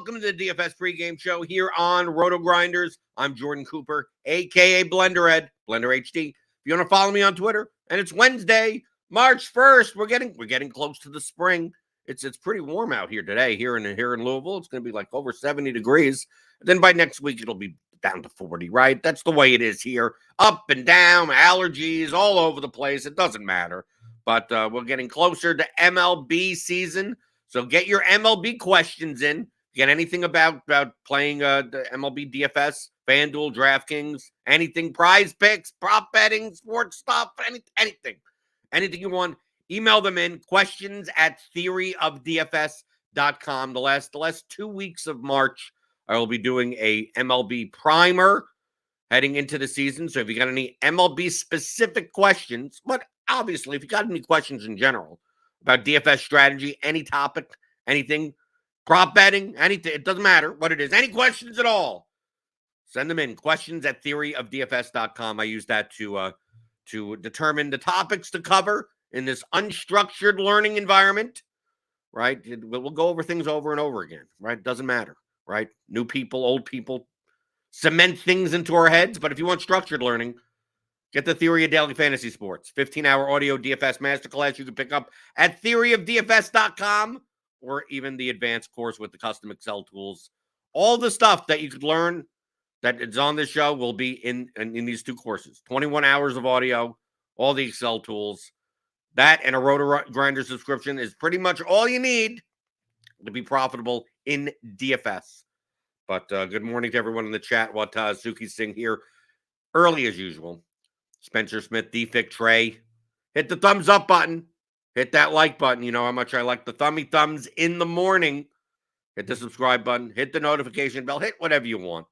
Welcome to the DFS pregame show here on RotoGrinders. I'm Jordan Cooper, a.k.a. Blenderhead, Blender HD. If you want to follow me on Twitter, and it's Wednesday, March 1st. We're getting close to the spring. It's pretty warm out here today, here in Louisville. It's going to be like over 70 degrees. And then by next week, it'll be down to 40, right? That's the way it is here. Up and down, allergies all over the place. It doesn't matter. But we're getting closer to MLB season. So get your MLB questions in. Get anything about playing the MLB DFS, FanDuel, DraftKings, anything, prize picks, prop betting, sports stuff, anything you want. Email them in, questions@theoryofdfs.com. The last 2 weeks of March, I will be doing a MLB primer heading into the season. So if you got any MLB specific questions, but obviously if you got any questions in general about DFS strategy, any topic, anything, prop betting, anything, it doesn't matter what it is. Any questions at all, send them in. Questions@theoryofdfs.com. I use that to determine the topics to cover in this unstructured learning environment, right? We'll go over things over and over again, right? Doesn't matter, right? New people, old people, cement things into our heads. But if you want structured learning, get the Theory of Daily Fantasy Sports, 15-hour audio DFS masterclass you can pick up at theoryofdfs.com, or even the advanced course with the custom Excel tools. All the stuff that you could learn that is on this show will be in these two courses. 21 hours of audio, all the Excel tools. That and a RotoGrinder subscription is pretty much all you need to be profitable in DFS. But good morning to everyone in the chat. Suki Singh here early as usual. Spencer Smith, DFIC Trey. Hit the thumbs up button. Hit that like button. You know how much I like the thumbs in the morning. Hit the subscribe button. Hit the notification bell. Hit whatever you want.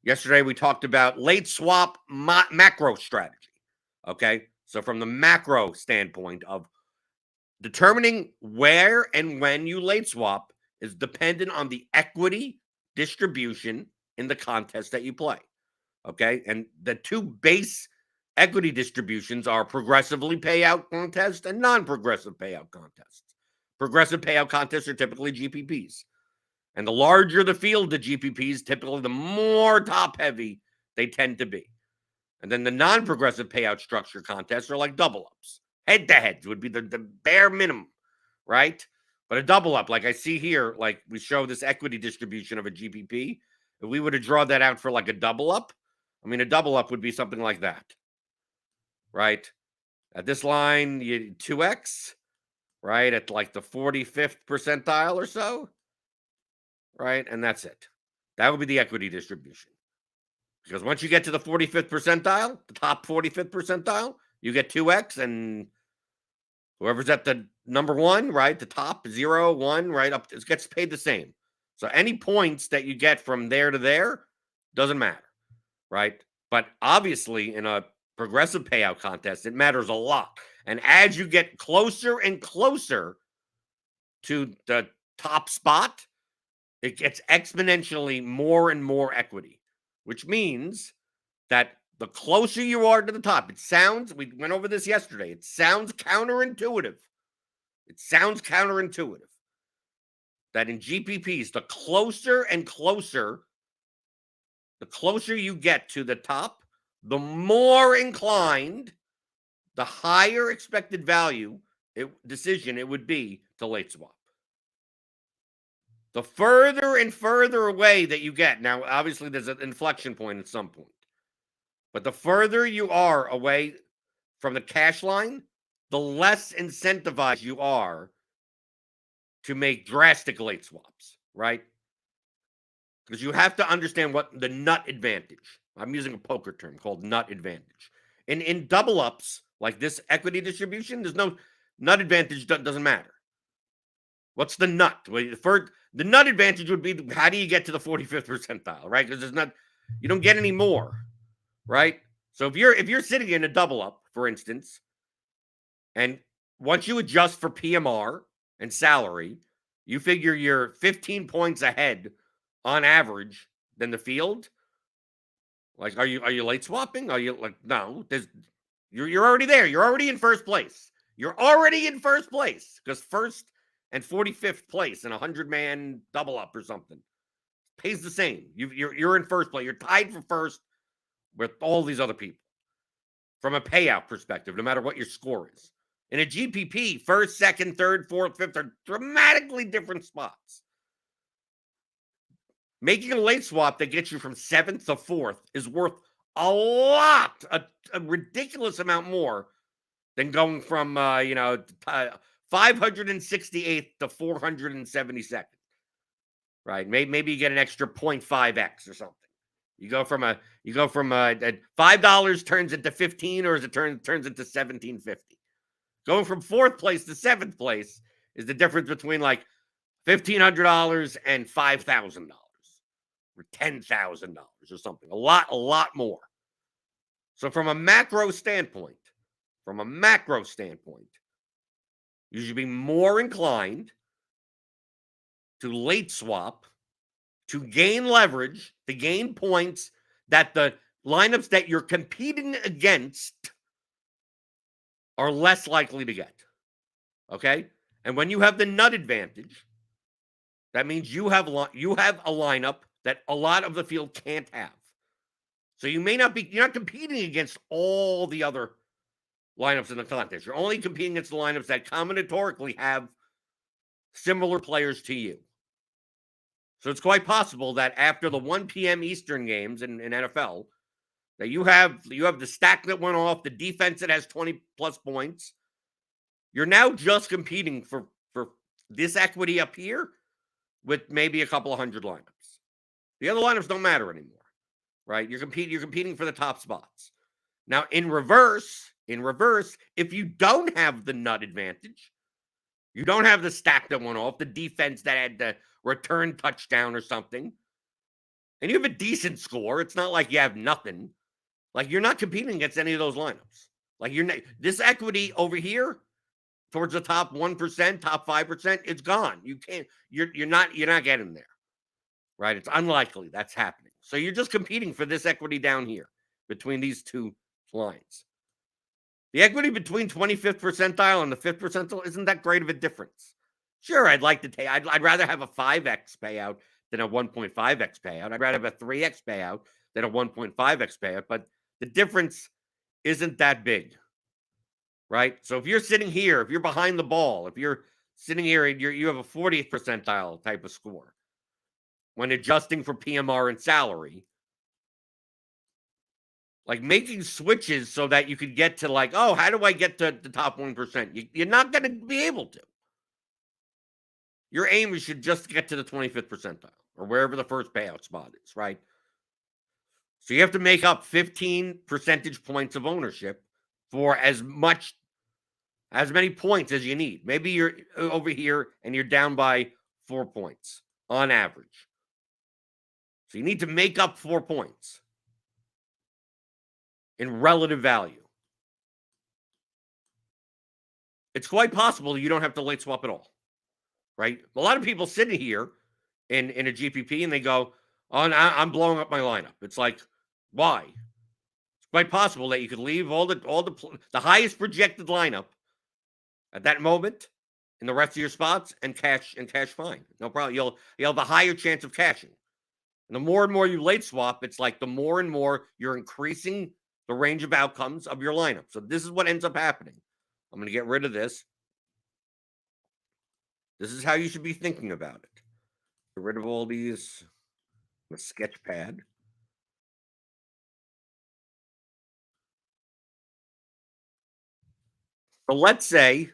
Yesterday, we talked about late swap macro strategy. Okay? So from the macro standpoint of determining where and when you late swap is dependent on the equity distribution in the contest that you play. Okay? And the two base equity distributions are progressively payout contests and non-progressive payout contests. Progressive payout contests are typically GPPs. And the larger the field of GPPs, typically the more top-heavy they tend to be. And then the non-progressive payout structure contests are like double-ups. Head-to-heads would be the bare minimum, right? But a double-up, like I see here, like we show this equity distribution of a GPP. If we were to draw that out for like a double-up, I mean, a double-up would be something like that. Right? At this line, you 2x, right? At like the 45th percentile or so, right? And that's it. That would be the equity distribution. Because once you get to the 45th percentile, the top 45th percentile, you get 2x, and whoever's at the number one, right? The top 0, 1, right up, it gets paid the same. So any points that you get from there to there doesn't matter, right? But obviously, in a progressive payout contest, it matters a lot. And as you get closer and closer to the top spot, it gets exponentially more and more equity, which means that the closer you are to the top, it sounds, we went over this yesterday, it sounds counterintuitive. It sounds counterintuitive that in GPPs, the closer and closer, the closer you get to the top, the more inclined, the higher expected value decision it would be to late swap. The further and further away that you get, now obviously there's an inflection point at some point, but the further you are away from the cash line, the less incentivized you are to make drastic late swaps, right? Because you have to understand what the nut advantage. I'm using a poker term called nut advantage. In double ups, like this equity distribution, there's no nut advantage, doesn't matter. What's the nut? The nut advantage would be, how do you get to the 45th percentile, right? Because you don't get any more, right? So if you're sitting in a double up, for instance, and once you adjust for PMR and salary, you figure you're 15 points ahead on average than the field. Like, are you late swapping? Are you like, no, you're already there. You're already in first place. You're already in first place because first and 45th place in a 100-man double up or something. Pays the same. You're in first place. You're tied for first with all these other people from a payout perspective, no matter what your score is. In a GPP, first, second, third, fourth, fifth are dramatically different spots. Making a late swap that gets you from 7th to 4th is worth a lot, a ridiculous amount more than going from 568th to 472nd. Right? Maybe you get an extra 0.5x or something. You go from $5 turns into 15, or as it turns into 1750. Going from 4th place to 7th place is the difference between like $1,500 and $5,000 or $10,000 or something. A lot more. So from a macro standpoint, you should be more inclined to late swap, to gain leverage, to gain points that the lineups that you're competing against are less likely to get. Okay? And when you have the nut advantage, that means you have a lineup that a lot of the field can't have. So you're not competing against all the other lineups in the contest. You're only competing against the lineups that combinatorically have similar players to you. So it's quite possible that after the 1 p.m. Eastern games in NFL, that you have the stack that went off, the defense that has 20-plus points. You're now just competing for this equity up here with maybe a couple of hundred lineups. The other lineups don't matter anymore, right? You're competing for the top spots. Now, in reverse, if you don't have the nut advantage, you don't have the stack that went off, the defense that had the return touchdown or something, and you have a decent score, it's not like you have nothing. Like, you're not competing against any of those lineups. Like, this equity over here towards the top 1%, top 5%, it's gone. You can't, you're not getting there, right? It's unlikely that's happening. So you're just competing for this equity down here between these two lines. The equity between 25th percentile and the 5th percentile isn't that great of a difference. Sure, I'd rather have a 5x payout than a 1.5x payout. I'd rather have a 3x payout than a 1.5x payout, but the difference isn't that big, right? So if you're sitting here, if you're behind the ball, if you're sitting here and you have a 40th percentile type of score, when adjusting for PMR and salary, like making switches so that you could get to like, oh, how do I get to the top 1%? You're not going to be able to. Your aim should just get to the 25th percentile or wherever the first payout spot is, right? So you have to make up 15 percentage points of ownership for as many points as you need. Maybe you're over here and you're down by 4 points on average. So you need to make up 4 points in relative value. It's quite possible you don't have to late swap at all, right? A lot of people sitting here in a GPP and they go, oh, I'm blowing up my lineup. It's like, why? It's quite possible that you could leave all the highest projected lineup at that moment in the rest of your spots and cash fine. No problem. You'll have a higher chance of cashing. And the more and more you late swap, it's like the more and more you're increasing the range of outcomes of your lineup. So this is what ends up happening. I'm going to get rid of this. This is how you should be thinking about it. Get rid of all these. A sketch pad. So let's say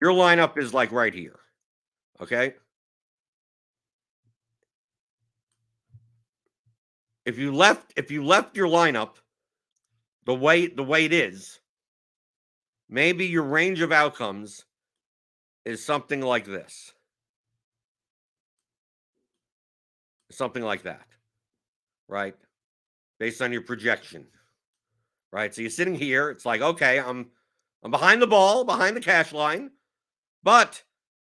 your lineup is like right here. Okay? If you left your lineup the way it is, maybe your range of outcomes is something like this. Something like that. Right? Based on your projection. Right? So you're sitting here, it's like, okay, I'm behind the ball, behind the cash line, but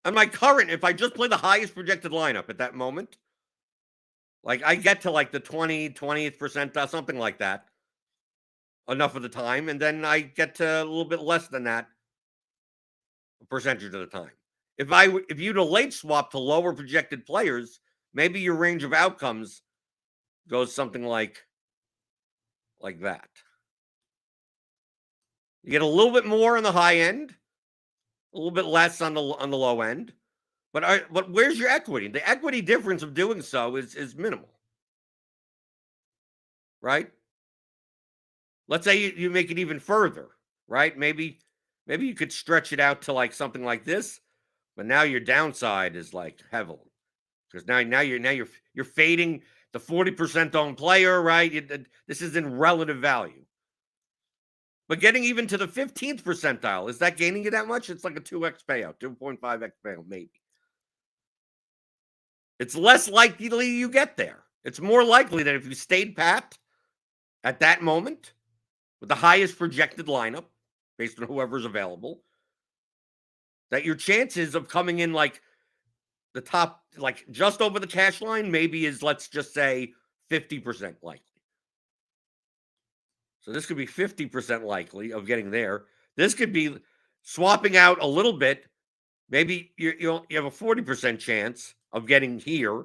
on my current, if I just play the highest projected lineup at that moment, like I get to like the 20th percentile, something like that, enough of the time, and then I get to a little bit less than that percentage of the time. if you'd a late swap to lower projected players, maybe your range of outcomes goes something like that. You get a little bit more on the high end, a little bit less on the low end. But where's your equity? The equity difference of doing so is minimal, right? Let's say you make it even further, right? Maybe you could stretch it out to like something like this, but now your downside is like heavily, because now you're fading the 40% owned player, right? This is in relative value. But getting even to the 15th percentile, is that gaining you that much? It's like a 2x payout, 2.5x payout, maybe. It's less likely you get there. It's more likely that if you stayed pat at that moment with the highest projected lineup, based on whoever's available, that your chances of coming in like the top, like just over the cash line, maybe is, let's just say, 50% likely. So this could be 50% likely of getting there. This could be swapping out a little bit. Maybe you have a 40% chance of getting here,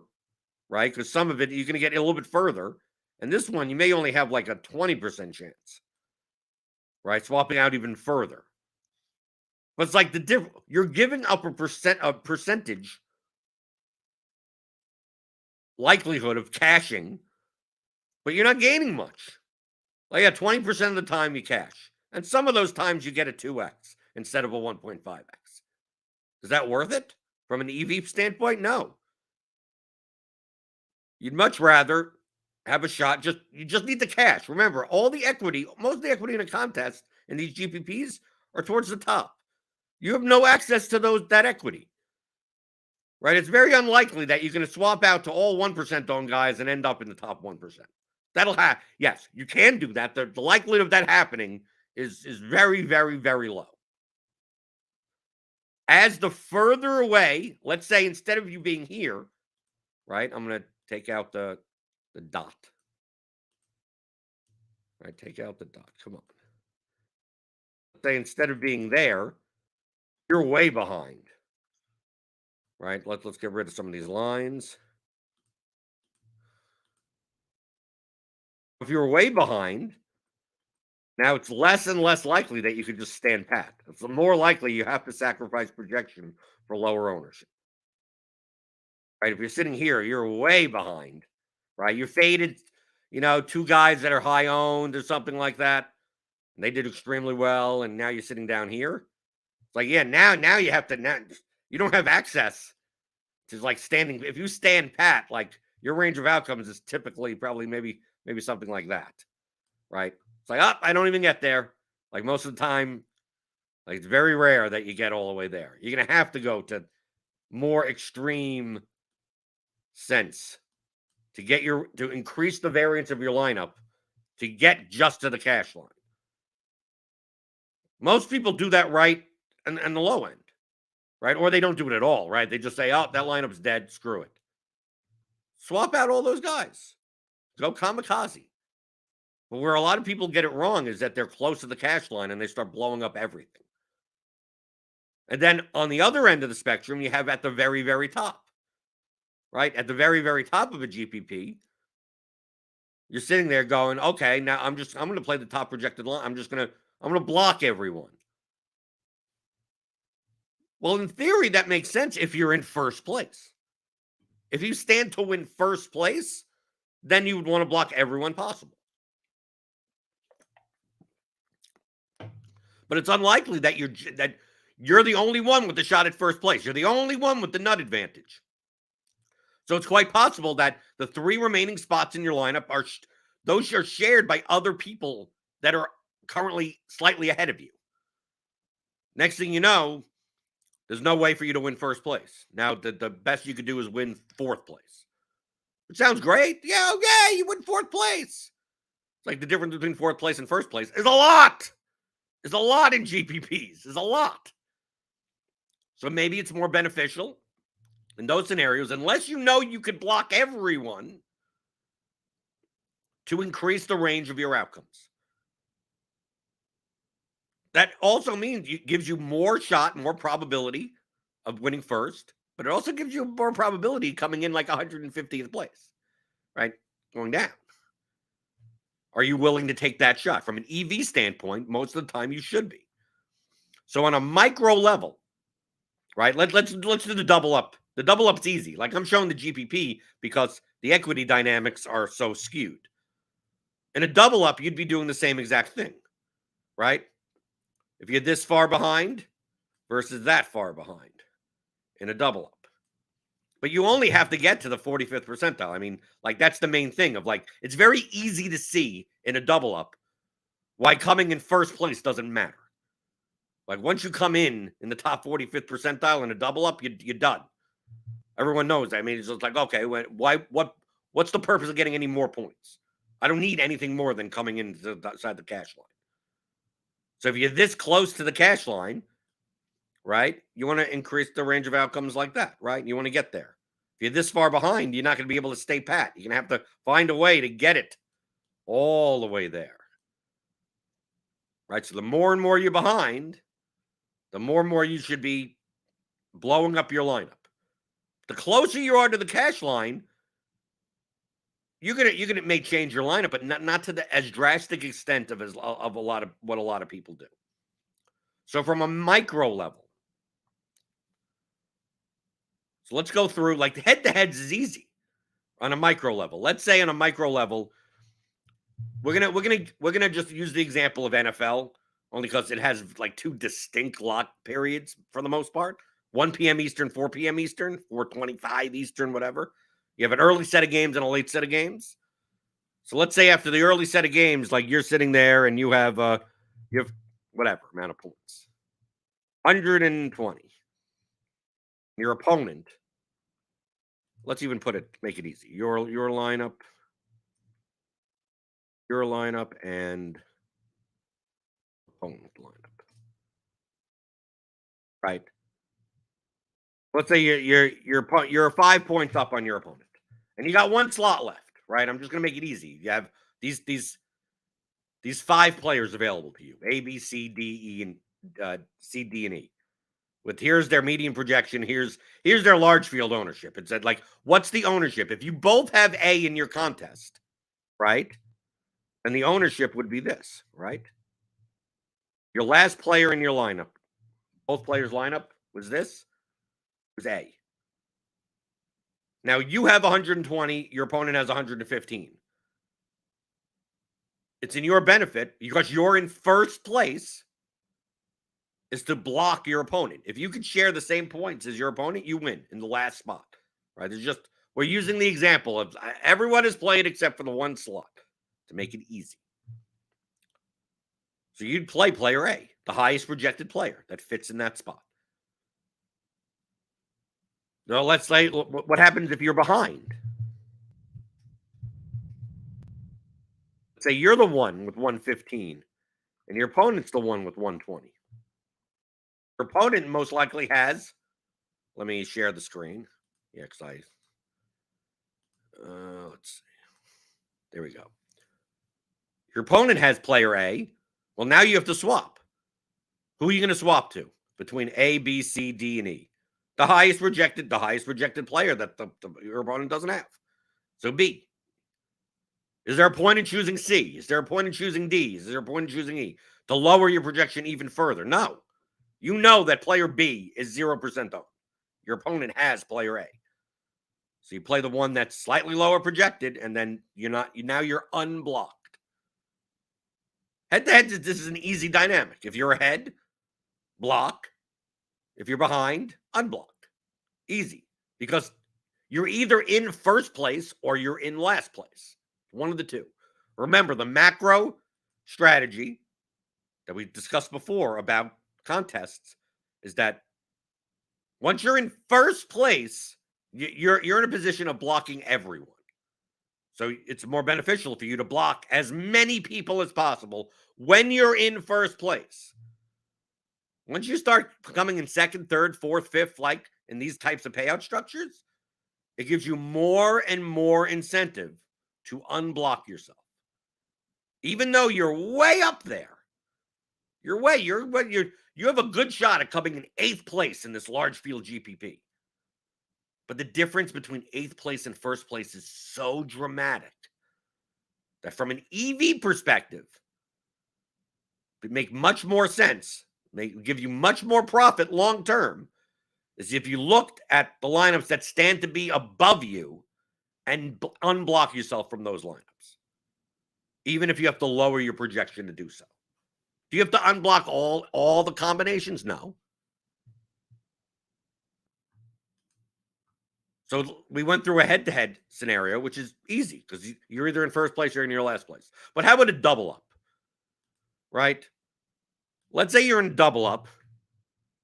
right? Because some of it you're going to get a little bit further. And this one, you may only have like a 20% chance, right? Swapping out even further. But it's like you're giving up a percentage likelihood of cashing, but you're not gaining much. Like, yeah, 20% of the time you cash. And some of those times you get a 2x instead of a 1.5x. Is that worth it from an EV standpoint? No. You'd much rather have a shot. You just need the cash. Remember, all the equity, most of the equity in a contest in these GPPs are towards the top. You have no access to that equity, right? It's very unlikely that you're going to swap out to all 1% owned guys and end up in the top 1%. That'll happen. Yes, you can do that. The likelihood of that happening is very, very, very low. As the further away, let's say instead of you being here, right? I'm going to take out the dot. Right, take out the dot. Come on. Let's say instead of being there, you're way behind. Right? Let's get rid of some of these lines. If you're way behind, now it's less and less likely that you could just stand pat. It's more likely you have to sacrifice projection for lower ownership. Right? If you're sitting here, you're way behind. Right? You're faded, two guys that are high owned or something like that. And they did extremely well, and now you're sitting down here. It's like, yeah, now you have to, you don't have access to like standing. If you stand pat, like your range of outcomes is typically probably maybe something like that, right? It's like, I don't even get there. Like most of the time, like it's very rare that you get all the way there. You're gonna have to go to more extreme sense to increase the variance of your lineup to get just to the cash line. Most people do that right and the low end, right? Or they don't do it at all, right? They just say, oh, that lineup's dead. Screw it. Swap out all those guys. Go kamikaze. But where a lot of people get it wrong is that they're close to the cash line and they start blowing up everything. And then on the other end of the spectrum, you have at the very, very top, right? At the very, very top of a GPP, you're sitting there going, okay, now I'm going to play the top projected line. I'm going to block everyone. Well, in theory, that makes sense if you're in first place. If you stand to win first place, then you would want to block everyone possible. But it's unlikely that you're the only one with the shot at first place. You're the only one with the nut advantage. So it's quite possible that the 3 remaining spots in your lineup are shared by other people that are currently slightly ahead of you. Next thing you know, there's no way for you to win first place. Now, the best you could do is win 4th place. It sounds great. Yeah, okay, you win 4th place. It's like the difference between 4th place and first place is a lot. There's a lot in GPPs. There's a lot. So maybe it's more beneficial in those scenarios, unless you know you could block everyone, to increase the range of your outcomes. That also means it gives you more shot, more probability of winning first, but it also gives you more probability coming in like 150th place, right? Going down. Are you willing to take that shot? From an EV standpoint, most of the time you should be. So on a micro level, right? Let's do the double up. The double up's easy. Like I'm showing the GPP because the equity dynamics are so skewed. In a double up, you'd be doing the same exact thing, right? If you're this far behind versus that far behind in a double up. But you only have to get to the 45th percentile. I mean, like that's the main thing of like, it's very easy to see in a double up why coming in first place doesn't matter. Like once you come in the top 45th percentile in a double up, you're done. Everyone knows that. I mean, it's just like, okay, what's the purpose of getting any more points? I don't need anything more than coming inside the cash line. So if you're this close to the cash line, right, you want to increase the range of outcomes like that, right? You want to get there. If you're this far behind, you're not going to be able to stay pat. You're going to have to find a way to get it all the way there, right? So the more and more you're behind, the more and more you should be blowing up your lineup. The closer you are to the cash line, you're gonna may change your lineup, but not to the as drastic extent of a lot of what a lot of people do. So from a micro level, so let's go through like the head-to-heads is easy on a micro level. Let's say on a micro level, we're gonna just use the example of NFL only because it has like two distinct lock periods for the most part. 1 p.m. Eastern, 4 p.m. Eastern, 4:25 Eastern, whatever. You have an early set of games and a late set of games. So let's say after the early set of games, like you're sitting there and you have whatever amount of points, 120. Your opponent, let's even make it easy. Your lineup and opponent lineup, right? Let's say you're 5 points up on your opponent, and you got one slot left, right? I'm just gonna make it easy. You have these 5 players available to you: A, B, C, D, E, and C, D, and E. With here's their median projection, here's their large field ownership. It said like, what's the ownership? If you both have A in your contest, right? And the ownership would be this, right? Your last player in your lineup, both players' lineup was this. Was A. Now you have 120, your opponent has 115. It's in your benefit because you're in first place is to block your opponent. If you could share the same points as your opponent, you win in the last spot, right? We're using the example of everyone has played except for the one slot to make it easy. So you'd play player A, the highest projected player that fits in that spot. Now, let's say, what happens if you're behind? Let's say you're the one with 115, and your opponent's the one with 120. Your opponent most likely has, let me share the screen. Yeah, because let's see. There we go. Your opponent has player A. Well, now you have to swap. Who are you going to swap to between A, B, C, D, and E? The highest projected player that your opponent doesn't have. So B. Is there a point in choosing C? Is there a point in choosing D? Is there a point in choosing E? To lower your projection even further? No. You know that player B is 0% owned. Your opponent has player A. So you play the one that's slightly lower projected, and then now you're unblocked. Head-to-head, this is an easy dynamic. If you're ahead, block. If you're behind, unblock. Easy. Because you're either in first place or you're in last place. One of the two. Remember, the macro strategy that we discussed before about contests is that once you're in first place, you're in a position of blocking everyone. So it's more beneficial for you to block as many people as possible when you're in first place. Once you start coming in second, third, fourth, fifth, like in these types of payout structures, it gives you more and more incentive to unblock yourself. Even though you're way up there, you're You have a good shot at coming in 8th place in this large field GPP. But the difference between 8th place and 1st place is so dramatic that from an EV perspective, it make much more sense, give you much more profit long term, is if you looked at the lineups that stand to be above you and unblock yourself from those lineups, even if you have to lower your projection to do so. Do you have to unblock all the combinations? No. So we went through a head-to-head scenario, which is easy because you're either in 1st place or in your last place. But how about a double up, right? Let's say you're in double up,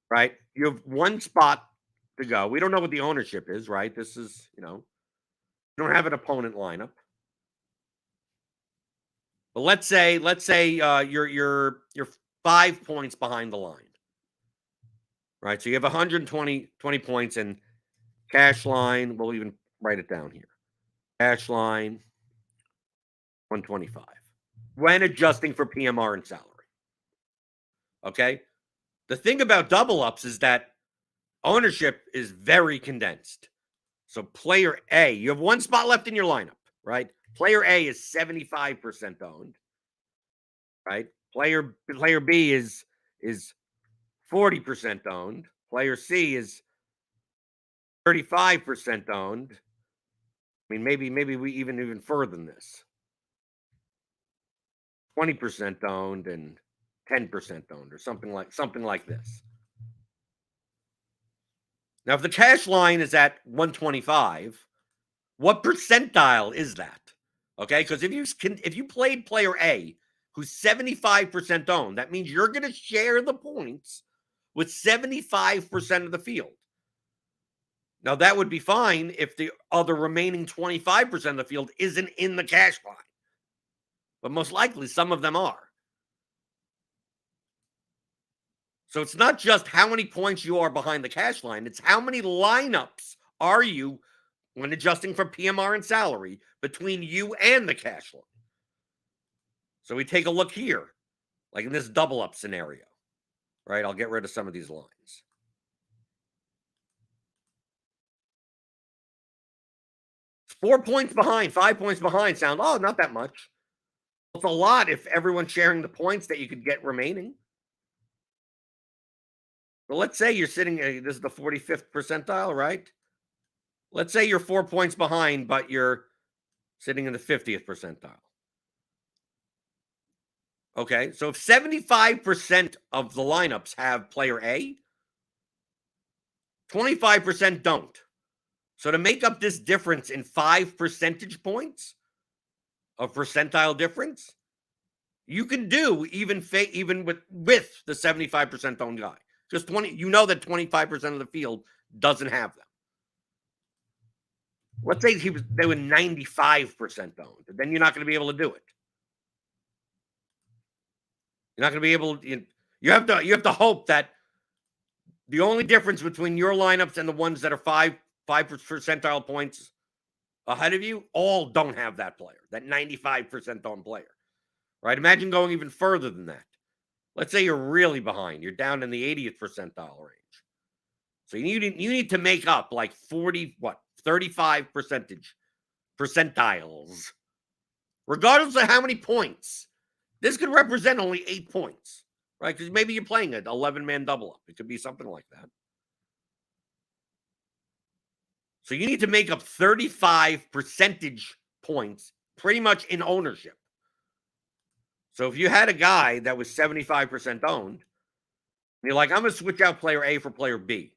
right? You have one spot to go. We don't know what the ownership is, right? This is, you don't have an opponent lineup. But let's say you're 5 points behind the line, right? So you have 120 points and cash line. We'll even write it down here. Cash line 125 when adjusting for PMR and salary. Okay. The thing about double ups is that ownership is very condensed. So player A, you have one spot left in your lineup, right? Player A is 75% owned, right? Player B is 40% owned. Player C is 35% owned. I mean, maybe we even further than this. 20% owned and 10% owned, or something like this. Now, if the cash line is at 125, what percentile is that? Okay, because if you played player A, who's 75% owned, that means you're going to share the points with 75% of the field. Now, that would be fine if the other remaining 25% of the field isn't in the cash line. But most likely, some of them are. So it's not just how many points you are behind the cash line. It's how many lineups are you, when adjusting for PMR and salary, between you and the cash line. So we take a look here, like in this double up scenario, right? I'll get rid of some of these lines. It's 4 points behind, 5 points behind. Sound, oh, not that much. It's a lot if everyone's sharing the points that you could get remaining. But let's say you're sitting, this is the 45th percentile, right? Let's say you're 4 points behind, but you're sitting in the 50th percentile. Okay, so if 75% of the lineups have player A, 25% don't. So to make up this difference in 5 percentage points of percentile difference, you can do even with the 75% owned guy. Just 20, you know that 25% of the field doesn't have them. Let's say they were 95% owned. Then you're not going to be able to do it. You're not going to be able to. You have to hope that the only difference between your lineups and the ones that are 5 percentile points ahead of you all don't have that player, that 95% owned player. Right? Imagine going even further than that. Let's say you're really behind. You're down in the 80th percentile range. So you need to make up like 35 percentiles, regardless of how many points. This could represent only 8 points, right? Because maybe you're playing an 11-man double up. It could be something like that. So you need to make up 35 percentage points pretty much in ownership. So if you had a guy that was 75% owned, and you're like, I'm going to switch out player A for player B.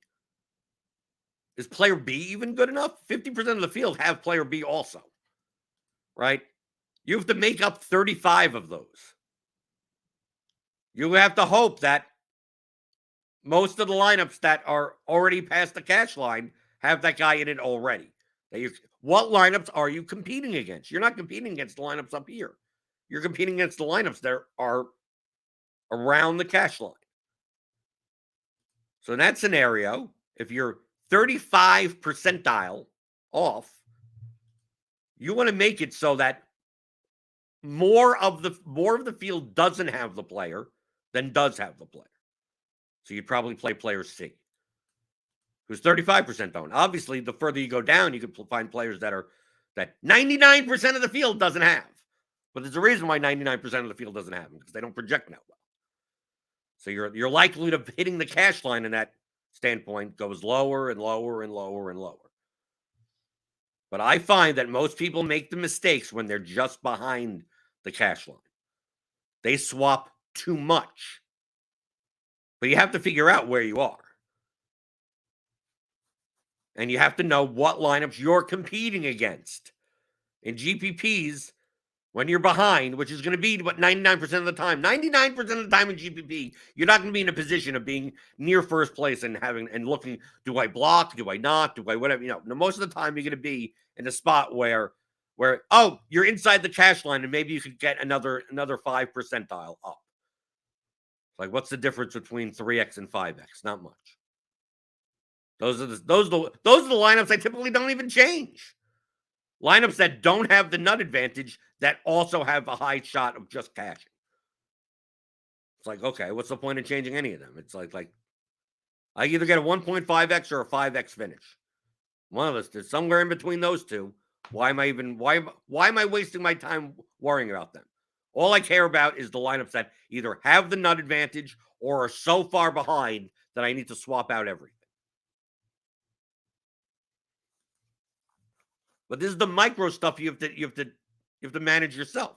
Is player B even good enough? 50% of the field have player B also, right? You have to make up 35 of those. You have to hope that most of the lineups that are already past the cash line have that guy in it already. What lineups are you competing against? You're not competing against the lineups up here. You're competing against the lineups that are around the cash line. So in that scenario, if you're 35 percentile off, you want to make it so that more of the field doesn't have the player than does have the player. So you'd probably play player C, who's 35% owned. Obviously, the further you go down, you could find players that 99% of the field doesn't have. But there's a reason why 99% of the field doesn't have them, because they don't project that well. So your likelihood of hitting the cash line in that standpoint goes lower and lower and lower and lower. But I find that most people make the mistakes when they're just behind the cash line. They swap too much. But you have to figure out where you are. And you have to know what lineups you're competing against. In GPPs, when you're behind, which is going to be what 99% of the time, 99% of the time in GPP, you're not going to be in a position of being near first place and looking, do I block? Do I not? Do I whatever? Most of the time you're going to be in a spot where you're inside the cash line and maybe you could get another 5 percentile up. Like, what's the difference between 3x and 5x? Not much. Those are the lineups I typically don't even change. Lineups that don't have the nut advantage that also have a high shot of just cashing. It's like, okay, what's the point of changing any of them? It's like I either get a 1.5x or a 5x finish. One of us, there's somewhere in between those two. Why am I wasting my time worrying about them? All I care about is the lineups that either have the nut advantage or are so far behind that I need to swap out everything. But this is the micro stuff you have to manage yourself.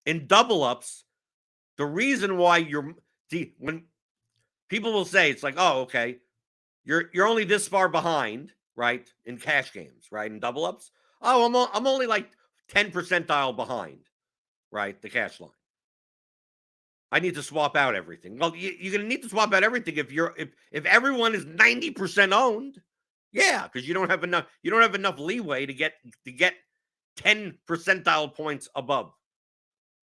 In double ups, the reason why when people will say, it's like, oh, okay, you're only this far behind, right? In cash games, right? In double ups. Oh, I'm only like 10 percentile behind, right? The cash line. I need to swap out everything. Well, you're going to need to swap out everything if everyone is 90% owned. Yeah, because you don't have enough leeway to get 10 percentile points above,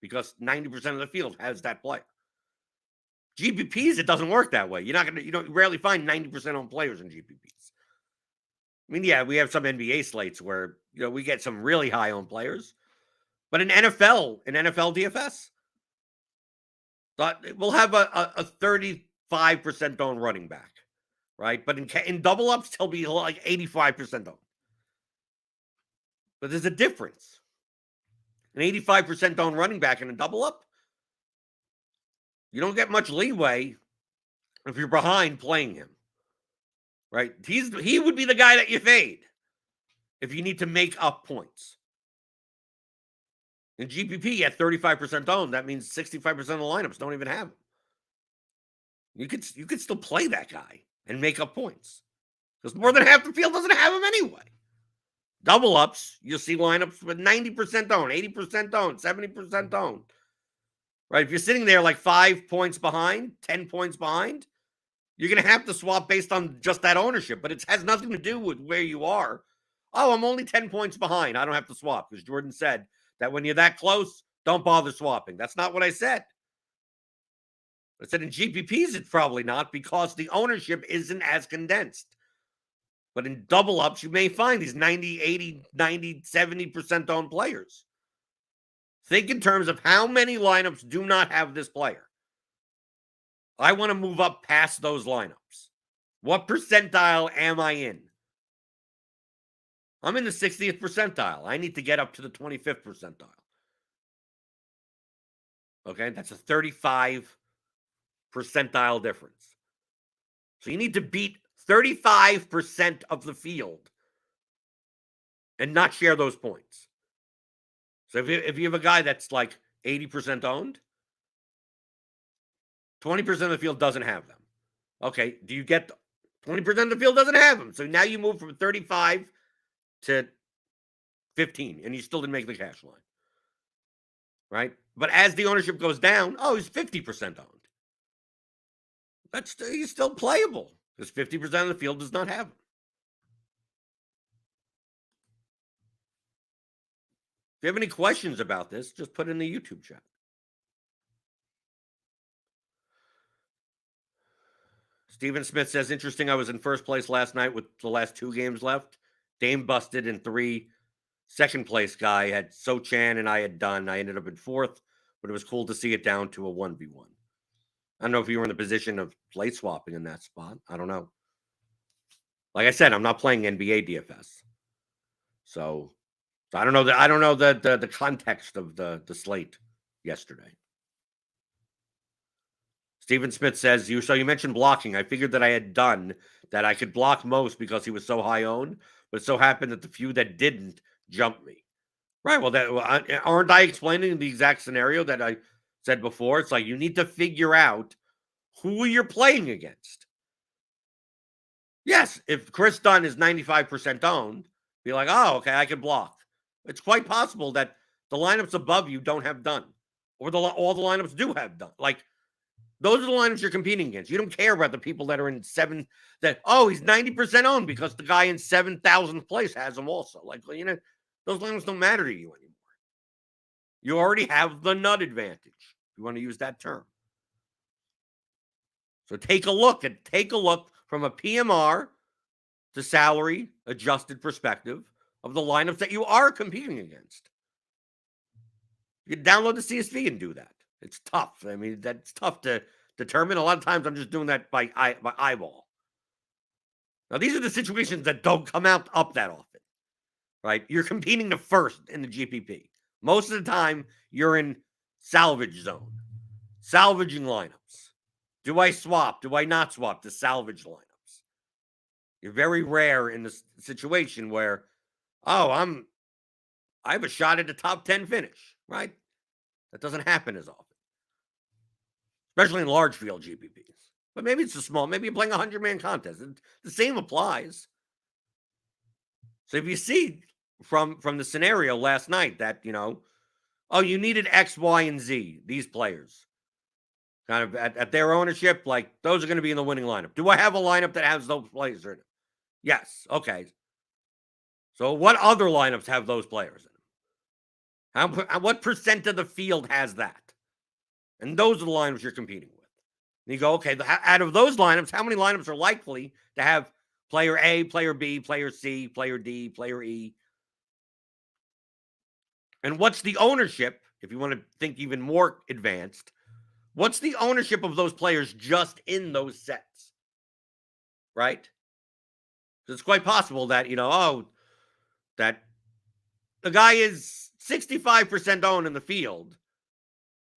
because 90% of the field has that player. GPPs, it doesn't work that way. You don't rarely find 90% owned players in GPPs. I mean, yeah, we have some NBA slates where we get some really high owned players, but in NFL DFS, we'll have a 35% owned running back. Right? But in double ups, he'll be like 85% owned. But there's a difference. An 85% owned running back in a double up, you don't get much leeway if you're behind playing him. Right? He would be the guy that you fade if you need to make up points. In GPP, at 35% owned, that means 65% of the lineups don't even have him. You could still play that guy and make up points, because more than half the field doesn't have him anyway. Double ups, you'll see lineups with 90% owned, 80% owned, 70% owned. Right? If you're sitting there like 5 points behind, 10 points behind, you're going to have to swap based on just that ownership, but it has nothing to do with where you are. Oh, I'm only 10 points behind. I don't have to swap, because Jordan said that when you're that close, don't bother swapping. That's not what I said. I said in GPPs, it's probably not, because the ownership isn't as condensed. But in double ups, you may find these 90, 80, 90, 70% owned players. Think in terms of how many lineups do not have this player. I want to move up past those lineups. What percentile am I in? I'm in the 60th percentile. I need to get up to the 25th percentile. Okay, that's a 35 percentile difference. So you need to beat 35% of the field and not share those points. So if you have a guy that's like 80% owned, 20% of the field doesn't have them. Okay, do you get 20% of the field doesn't have them? So now you move from 35 to 15, and you still didn't make the cash line. Right? But as the ownership goes down, he's 50% owned. He's still playable, because 50% of the field does not have him. If you have any questions about this, just put it in the YouTube chat. Steven Smith says, interesting, I was in first place last night with the last 2 games left. Dame busted in 3. Second place guy had Sochan and I had done. I ended up in 4th, but it was cool to see it down to a 1v1. I don't know if you were in the position of play swapping in that spot. I don't know. Like I said, I'm not playing NBA DFS, so I don't know the context of the slate yesterday. Stephen Smith says, you mentioned blocking. I figured that I had done that I could block most because he was so high owned, but it so happened that the few that didn't jumped me. Right. Well, aren't I explaining the exact scenario that I said before? It's like you need to figure out who you're playing against. Yes, if Chris Dunn is 95% owned, be like, oh, okay, I can block. It's quite possible that the lineups above you don't have Dunn, or all the lineups do have Dunn. Like, those are the lineups you're competing against. You don't care about the people that are in he's 90% owned because the guy in 7,000th place has him also. Like, those lineups don't matter to you anymore. You already have the nut advantage, if you want to use that term. So take a look from a PMR to salary adjusted perspective of the lineups that you are competing against. You can download the CSV and do that. It's tough. I mean, that's tough to determine. A lot of times I'm just doing that by eyeball. Now, these are the situations that don't come up that often, right? You're competing to first in the GPP. Most of the time, you're in salvage zone, salvaging lineups. Do I swap? Do I not swap to salvage lineups? You're very rare in this situation where, I have a shot at a top 10 finish, right? That doesn't happen as often, especially in large field GPPs. But maybe it's a small, maybe you're playing a 100-man contest. The same applies. So if you see from the scenario last night that, you needed X, Y, and Z, these players, kind of at their ownership, like those are going to be in the winning lineup. Do I have a lineup that has those players in it? Yes. Okay. So what other lineups have those players in them? What percent of the field has that? And those are the lineups you're competing with. And you go, okay, out of those lineups, how many lineups are likely to have player A, player B, player C, player D, player E? And what's the ownership, if you want to think even more advanced, what's the ownership of those players just in those sets? Right? It's quite possible that, that the guy is 65% owned in the field,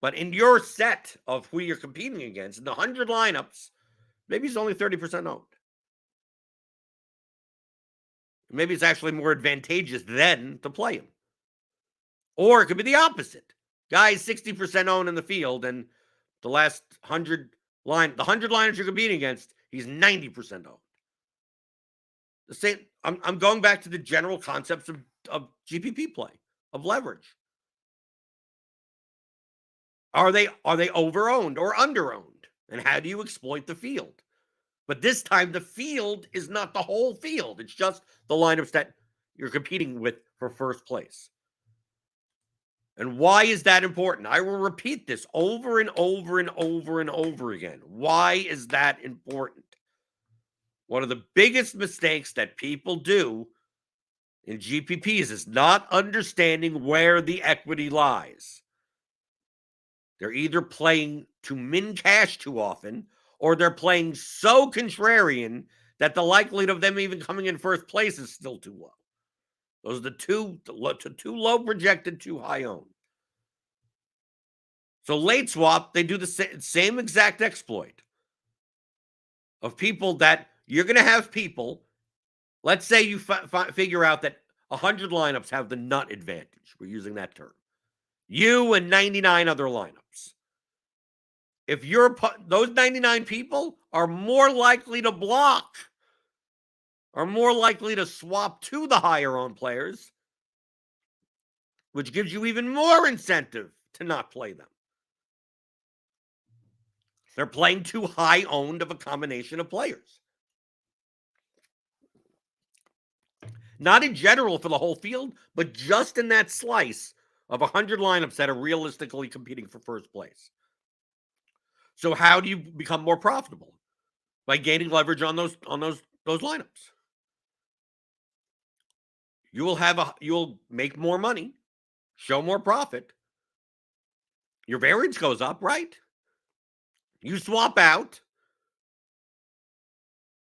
but in your set of who you're competing against, in the 100 lineups, maybe he's only 30% owned. Maybe it's actually more advantageous then to play him. Or it could be the opposite. Guy's 60% owned in the field, and the last 100 liners you're competing against, he's 90% owned. The same. I'm going back to the general concepts of GPP play, of leverage. Are they over-owned or under-owned? And how do you exploit the field? But this time, the field is not the whole field. It's just the lineups that you're competing with for first place. And why is that important? I will repeat this over and over and over and over again. Why is that important? One of the biggest mistakes that people do in GPPs is not understanding where the equity lies. They're either playing to min cash too often, or they're playing so contrarian that the likelihood of them even coming in first place is still too low. Those are the too low projected, too high owned. So late swap, they do the same exact exploit of people that you're going to have people. Let's say you figure out that 100 lineups have the nut advantage. We're using that term. You and 99 other lineups. If those 99 people are more likely to block, are more likely to swap to the higher owned players, which gives you even more incentive to not play them. They're playing too high owned of a combination of players. Not in general for the whole field, but just in that slice of 100 lineups that are realistically competing for first place. So how do you become more profitable? By gaining leverage on those lineups. You'll make more money, show more profit. Your variance goes up, right? You swap out,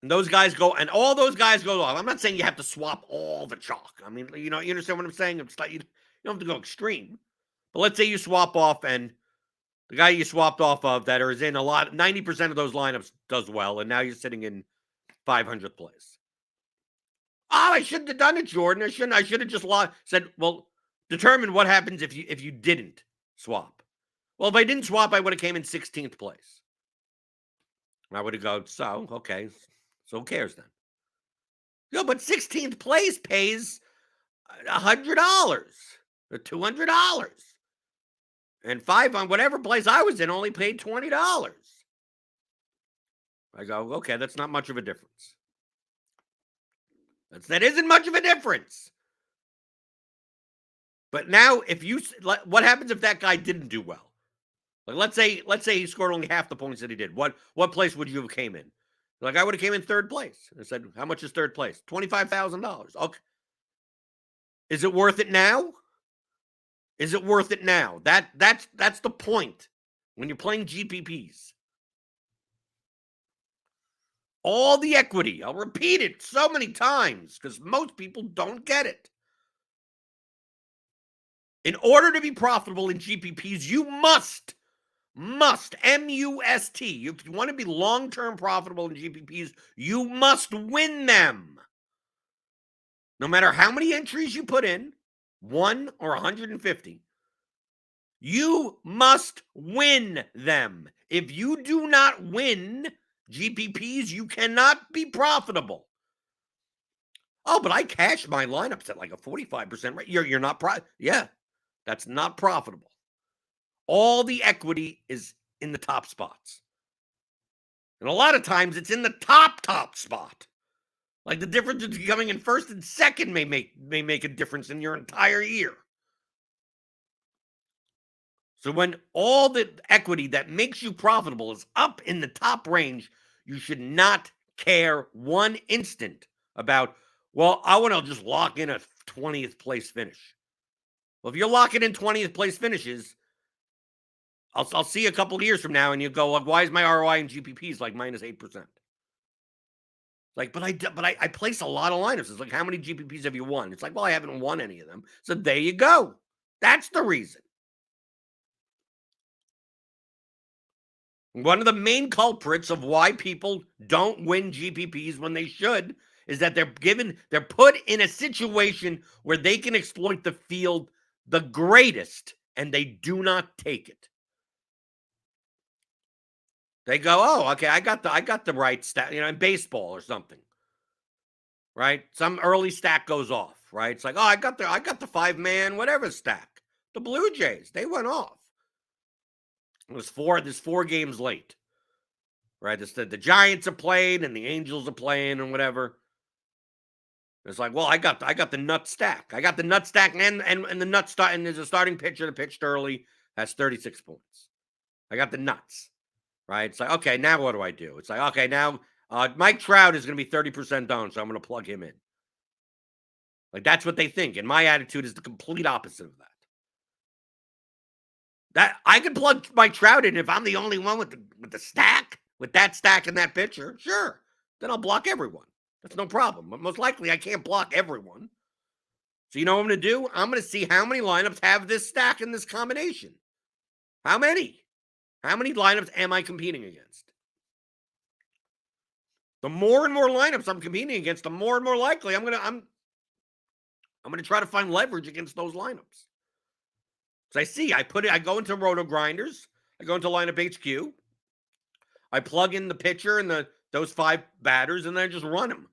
and those guys go, and all those guys go off. I'm not saying you have to swap all the chalk. I mean, you understand what I'm saying? It's like you don't have to go extreme. But let's say you swap off, and the guy you swapped off of that is in 90% of those lineups does well, and now you're sitting in 500th place. Oh, I shouldn't have done it, Jordan. I should have just said, well, determine what happens if you didn't swap. Well, if I didn't swap, I would have came in 16th place. I would have gone, so, okay, so who cares then? But 16th place pays $100 or $200. And 5 on whatever place I was in only paid $20. I go, okay, that's not much of a difference. That isn't much of a difference. But now, what happens if that guy didn't do well? Like, let's say he scored only half the points that he did. What place would you have came in? Like, I would have came in 3rd place. I said, how much is 3rd place? $25,000. Okay. Is it worth it now? Is it worth it now? That's the point when you're playing GPPs. All the equity. I'll repeat it so many times because most people don't get it. In order to be profitable in GPPs, you must, M-U-S-T. If you want to be long-term profitable in GPPs, you must win them. No matter how many entries you put in, 1 or 150, you must win them. If you do not win GPPs, you cannot be profitable. Oh, but I cashed my lineups at like a 45% rate. You're not yeah, that's not profitable. All the equity is in the top spots. And a lot of times it's in the top spot. Like the difference between coming in 1st and 2nd may make a difference in your entire year. So when all the equity that makes you profitable is up in the top range, you should not care one instant about, well, I want to just lock in a 20th place finish. Well, if you're locking in 20th place finishes, I'll see a couple of years from now and you go, well, why is my ROI in GPPs like -8%? Like, but I place a lot of lineups. It's like, how many GPPs have you won? It's like, well, I haven't won any of them. So there you go. That's the reason. One of the main culprits of why people don't win GPPs when they should is that they're put in a situation where they can exploit the field the greatest, and they do not take it. They go, oh, okay, I got the right stack, in baseball or something, right? Some early stack goes off, right? It's like, oh, I got the 5-man whatever stack. The Blue Jays, they went off. There's 4 games late, right? The Giants are playing and the Angels are playing and whatever. It's like, well, I got the nut stack. I got the nut stack and the nut start, and there's a starting pitcher that pitched early. That's 36 points. I got the nuts, right? It's like, okay, now what do I do? It's like, okay, now Mike Trout is going to be 30% owned, so I'm going to plug him in. Like, that's what they think. And my attitude is the complete opposite of that. That I can plug Mike Trout in if I'm the only one with the stack, with that stack and that pitcher. Sure. Then I'll block everyone. That's no problem. But most likely I can't block everyone. So you know what I'm going to do? I'm going to see how many lineups have this stack and this combination. How many? How many lineups am I competing against? The more and more lineups I'm competing against, the more and more likely I'm going to try to find leverage against those lineups. So I go into RotoGrinders, I go into lineup HQ, I plug in the pitcher and those 5 batters, and then I just run them.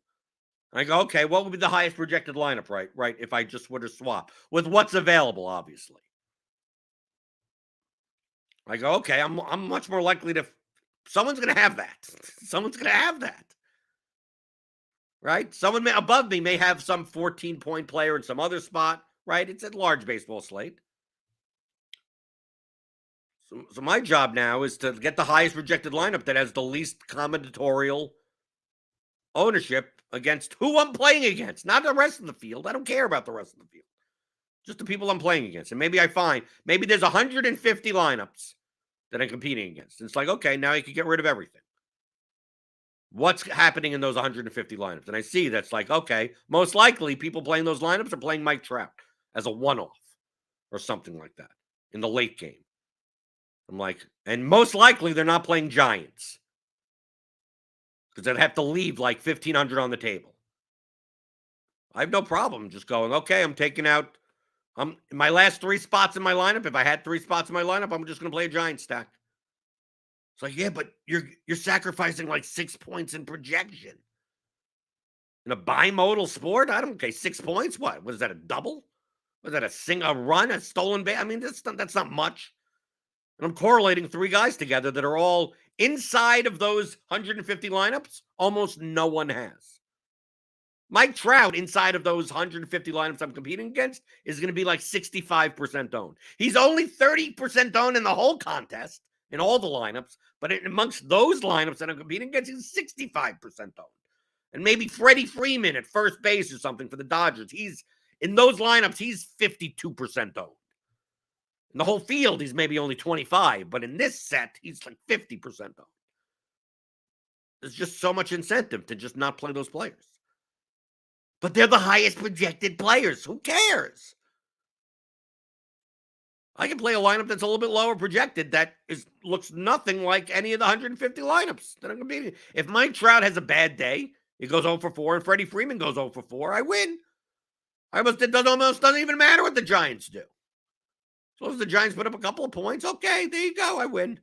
And I go, okay, what would be the highest projected lineup, right? If I just were to swap with what's available, obviously. I go, okay, I'm much more likely to. Someone's going to have that. Someone's going to have that, right? Someone above me may have some 14-point player in some other spot, right? It's a large baseball slate. So my job now is to get the highest projected lineup that has the least combinatorial ownership against who I'm playing against, not the rest of the field. I don't care about the rest of the field. Just the people I'm playing against. And maybe there's 150 lineups that I'm competing against. It's like, okay, now you can get rid of everything. What's happening in those 150 lineups? And I see that's like, okay, most likely people playing those lineups are playing Mike Trout as a one-off or something like that in the late game. I'm like, and most likely they're not playing Giants because they'd have to leave like 1,500 on the table. I have no problem just going, okay, I'm taking out my last 3 spots in my lineup. If I had 3 spots in my lineup, I'm just going to play a Giant stack. It's like, yeah, but you're sacrificing like 6 points in projection. In a bimodal sport, I don't okay, 6 points. What was that? A double? Was that a run, a stolen base? I mean, that's not much. And I'm correlating 3 guys together that are all inside of those 150 lineups. Almost no one has. Mike Trout inside of those 150 lineups I'm competing against is going to be like 65% owned. He's only 30% owned in the whole contest in all the lineups, but amongst those lineups that I'm competing against, he's 65% owned. And maybe Freddie Freeman at first base or something for the Dodgers. He's in those lineups, he's 52% owned. In the whole field, he's maybe only 25, but in this set, he's like 50% owned. There's just so much incentive to just not play those players. But they're the highest projected players. Who cares? I can play a lineup that's a little bit lower projected that looks nothing like any of the 150 lineups that I'm competing. If Mike Trout has a bad day, he goes 0 for 4, and Freddie Freeman goes 0 for 4, I win. It doesn't even matter what the Giants do. As long as the Giants put up a couple of points, okay, there you go, I win.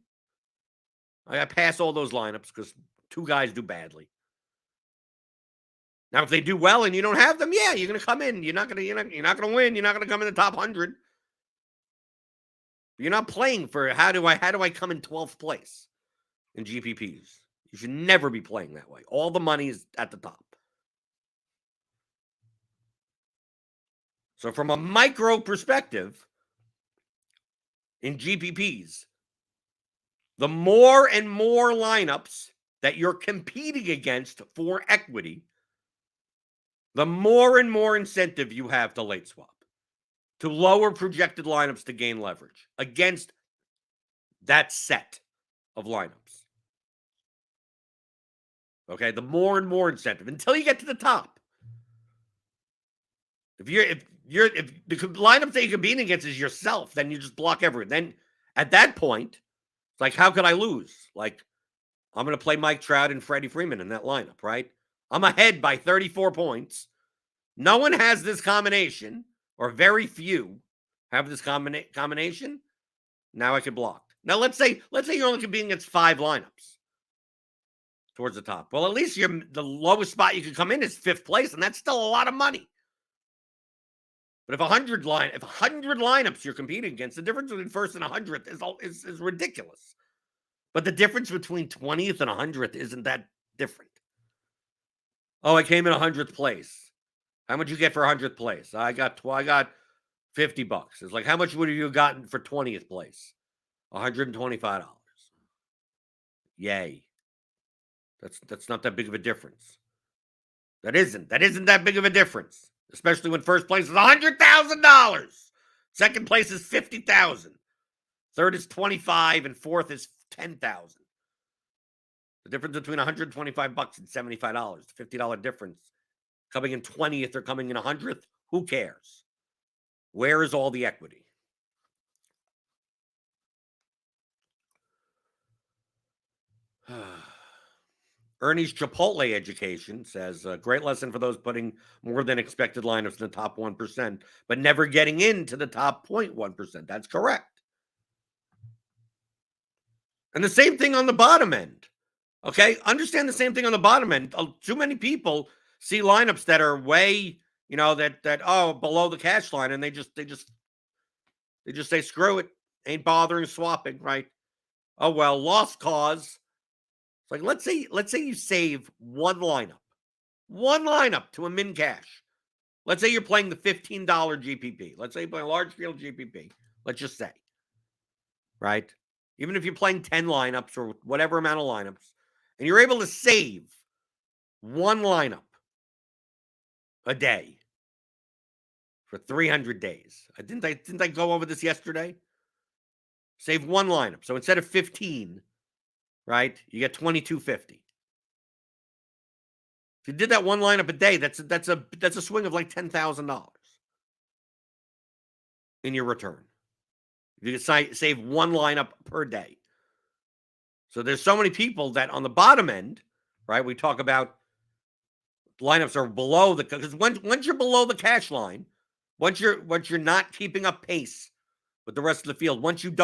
I pass all those lineups because 2 guys do badly. Now, if they do well and you don't have them, yeah, you're going to come in. You're not going to win. You're not going to come in the top 100. You're not playing for how do I come in 12th place in GPPs? You should never be playing that way. All the money is at the top. So from a micro perspective, in GPPs, the more and more lineups that you're competing against for equity, the more and more incentive you have to late swap, to lower projected lineups to gain leverage against that set of lineups. Okay, the more and more incentive until you get to the top. If the lineup that you're competing against is yourself, then you just block everything. Then at that point, it's like, how could I lose? Like, I'm going to play Mike Trout and Freddie Freeman in that lineup, right? I'm ahead by 34 points. No one has this combination, or very few have this combination. Now I can block. Now let's say you're only competing against 5 lineups towards the top. Well, at least the lowest spot you could come in is 5th place, and that's still a lot of money. But if 100 lineups you're competing against, the difference between 1st and 100th is ridiculous. But the difference between 20th and 100th isn't that different. Oh, I came in 100th place. How much you get for 100th place? I got $50. It's like, how much would you have gotten for 20th place? $125. Yay. That's not that big of a difference. That isn't that big of a difference, especially when first place is $100,000. Second place is $50,000. Third is $25,000, and fourth is $10,000. The difference between $125 and $75, the $50 difference. Coming in 20th or coming in 100th, who cares? Where is all the equity? Ernie's Chipotle education says, great lesson for those putting more than expected lineups in the top 1%, but never getting into the top 0.1%. That's correct. And the same thing on the bottom end. Okay? Understand the same thing on the bottom end. Too many people see lineups that are way, below the cash line, and they just say, screw it, ain't bothering swapping, right? Oh well, lost cause. It's like, let's say you save one lineup to a min cash. Let's say you're playing the $15 GPP. Let's say you play a large field GPP. Let's just say, right? Even if you're playing 10 lineups or whatever amount of lineups, and you're able to save one lineup a day for 300 days. Didn't I go over this yesterday? Save one lineup. So instead of 15, right, you get 2250. If you did that one lineup a day, that's a swing of like $10,000 in your return. You can save one lineup per day. So there's so many people that on the bottom end, right? We talk about lineups are below the, because once you're below the cash line, once you're not keeping up pace with the rest of the field, once you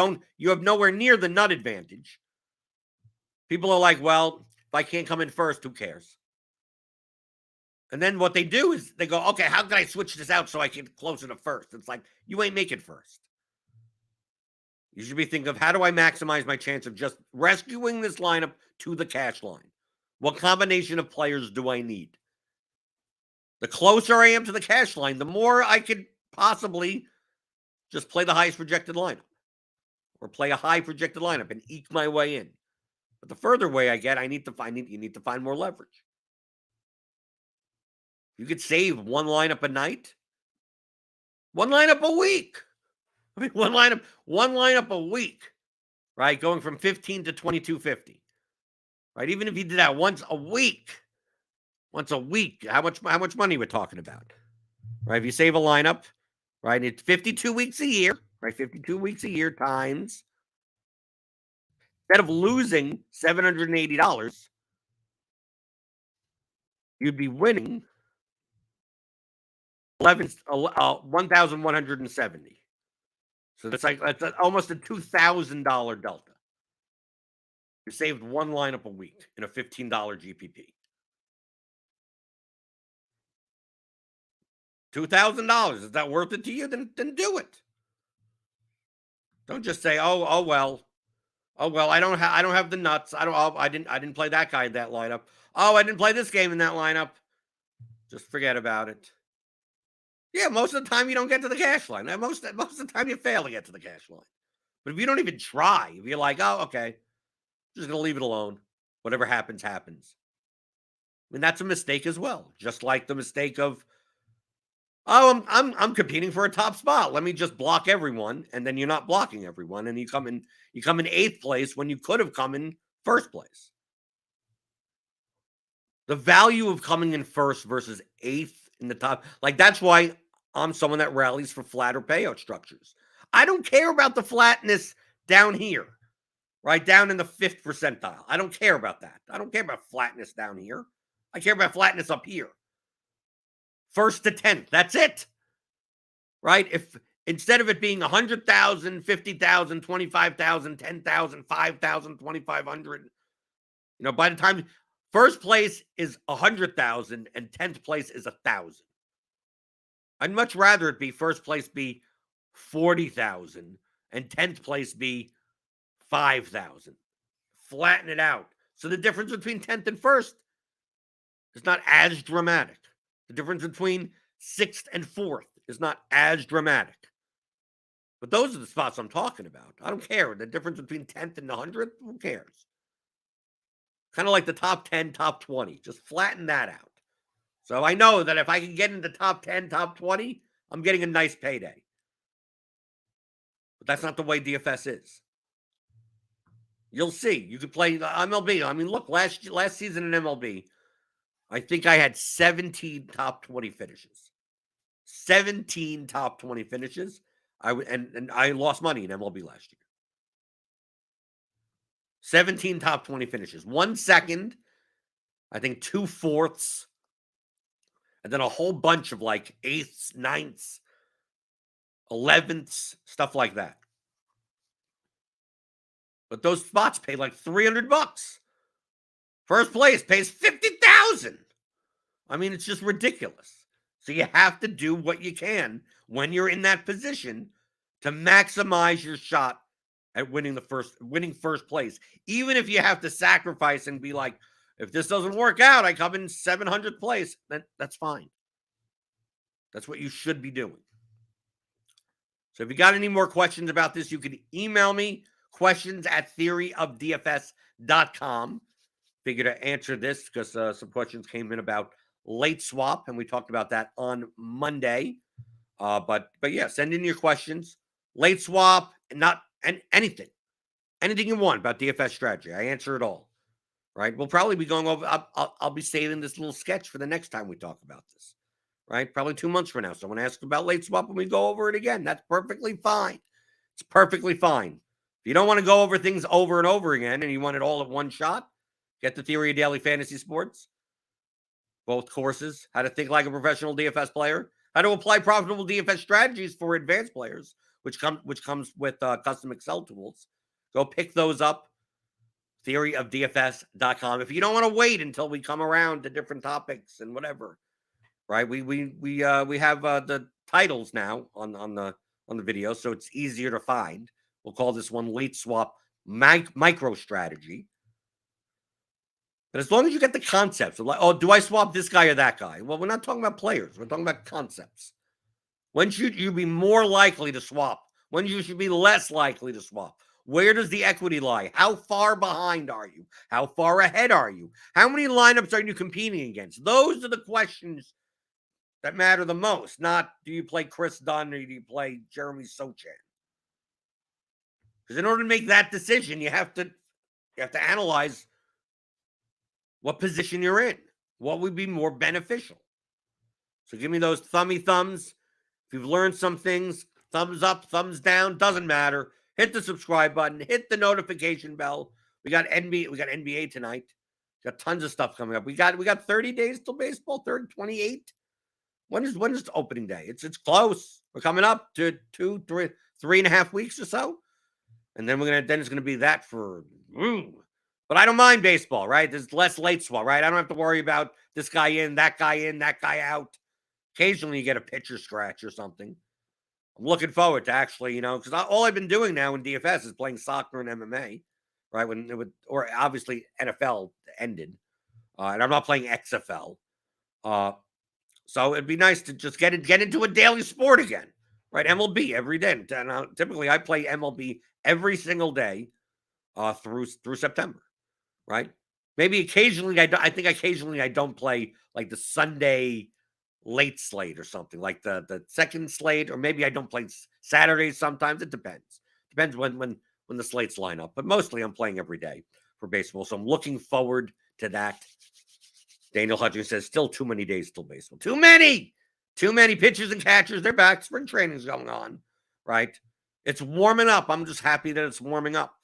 have nowhere near the nut advantage. People are like, well, if I can't come in first, who cares? And then what they do is they go, okay, how can I switch this out so I can closer to first? It's like, you ain't making first. You should be thinking of, how do I maximize my chance of just rescuing this lineup to the cash line? What combination of players do I need? The closer I am to the cash line, the more I could possibly just play the highest projected lineup or play a high projected lineup and eke my way in. But the further away I get, you need to find more leverage. You could save one lineup a night, one lineup a week. I mean, one lineup a week, right? Going from 15 to 2250, right? Even if you did that once a week, how much money we're talking about, right? If you save a lineup, right, it's 52 weeks a year, right? 52 weeks a year times, instead of losing $780, you'd be winning 1,170. So that's almost a $2,000 delta. You saved one lineup a week in a $15 GPP. $2,000. Is that worth it to you? Then do it. Don't just say, oh well. I don't have the nuts. I didn't play that guy in that lineup. Oh, I didn't play this game in that lineup. Just forget about it. Yeah, most of the time you don't get to the cash line. Most of the time you fail to get to the cash line. But if you don't even try, if you're like, oh, okay, just gonna leave it alone. Whatever happens, happens. I mean, that's a mistake as well. Just like the mistake of, oh, I'm competing for a top spot. Let me just block everyone, and then you're not blocking everyone, and you come in 8th place when you could have come in 1st place. The value of coming in 1st versus 8th in the top, like, that's why I'm someone that rallies for flatter payout structures. I don't care about the flatness down here, right down in the 5th percentile. I don't care about that. I don't care about flatness down here. I care about flatness up here. 1st to 10th. That's it. Right? If instead of it being 100,000, 50,000, 25,000, 10,000, 5,000, 2,500, by the time 1st place is 100,000 and 10th place is 1,000. I'd much rather it be 1st place be 40,000 and 10th place be 5,000. Flatten it out. So the difference between 10th and 1st is not as dramatic. The difference between 6th and 4th is not as dramatic. But those are the spots I'm talking about. I don't care. The difference between 10th and 100th, who cares? Kind of like the top 10, top 20. Just flatten that out. So I know that if I can get into top 10, top 20, I'm getting a nice payday. But that's not the way DFS is. You'll see. You could play MLB. I mean, look, last season in MLB, I think I had 17 top 20 finishes. 17 top 20 finishes. And I lost money in MLB last year. 17 top 20 finishes. 1 second, I think 2 fourths, and then a whole bunch of like 8ths, 9ths, 11ths, stuff like that. But those spots pay like $300. 1st place pays 50,000. I mean, it's just ridiculous. So you have to do what you can when you're in that position to maximize your shot at winning 1st place. Even if you have to sacrifice and be like, if this doesn't work out, I come in 700th place, then that's fine. That's what you should be doing. So if you got any more questions about this, you can email me, questions@theoryofdfs.com. Figure to answer this because some questions came in about late swap, and we talked about that on Monday. But yeah, send in your questions. Late swap, not And anything you want about DFS strategy, I answer it all. Right? We'll probably be going over. I'll be saving this little sketch for the next time we talk about this. Right? Probably 2 months from now. Someone asks about late swap and we go over it again. That's perfectly fine. It's perfectly fine. If you don't want to go over things over and over again and you want it all at one shot, get the Theory of Daily Fantasy Sports. Both courses, how to think like a professional DFS player, how to apply profitable DFS strategies for advanced players, which comes with custom Excel tools. Go pick those up. theoryofdfs.com. If you don't want to wait until we come around to different topics and whatever, right? We have the titles now on the video, so it's easier to find. We'll call this one late swap micro strategy. But as long as you get the concepts of like, oh, do I swap this guy or that guy? Well, we're not talking about players. We're talking about concepts. When should you be more likely to swap? When you should be less likely to swap? Where does the equity lie? How far behind are you? How far ahead are you? How many lineups are you competing against? Those are the questions that matter the most. Not do you play Chris Dunn or do you play Jeremy Sochan? Because in order to make that decision, you have to analyze what position you're in. What would be more beneficial? So give me those thummy thumbs. If you've learned some things, thumbs up, thumbs down, doesn't matter. Hit the subscribe button. Hit the notification bell. We got NBA tonight. Got tons of stuff coming up. We got 30 days till baseball. 28. When is opening day? It's close. We're coming up to 3.5 weeks or so, and then it's gonna be that for. But I don't mind baseball, right? There's less late swap, right? I don't have to worry about this guy in, that guy out. Occasionally you get a pitcher scratch or something. I'm looking forward to actually, because all I've been doing now in DFS is playing soccer and MMA, right? Or obviously NFL ended, and I'm not playing XFL. So it'd be nice to just get into a daily sport again, right? MLB every day. And typically I play MLB every single day through September, right? Maybe occasionally I think occasionally I don't play like the Sunday late slate or something, like the second slate, or maybe I don't play Saturdays sometimes. It depends when the slates line up, but mostly I'm playing every day for baseball, so I'm looking forward to that. Daniel Hutchins says still too many days till baseball. Too many pitchers and catchers. They're back. Spring training's going on, right? It's warming up. I'm just happy that it's warming up.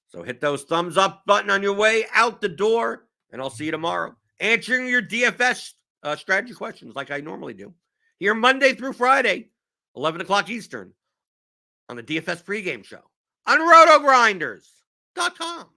So hit those thumbs up button on your way out the door, and I'll see you tomorrow answering your DFS strategy questions like I normally do. Here Monday through Friday, 11 o'clock Eastern on the DFS pregame show on RotoGrinders.com.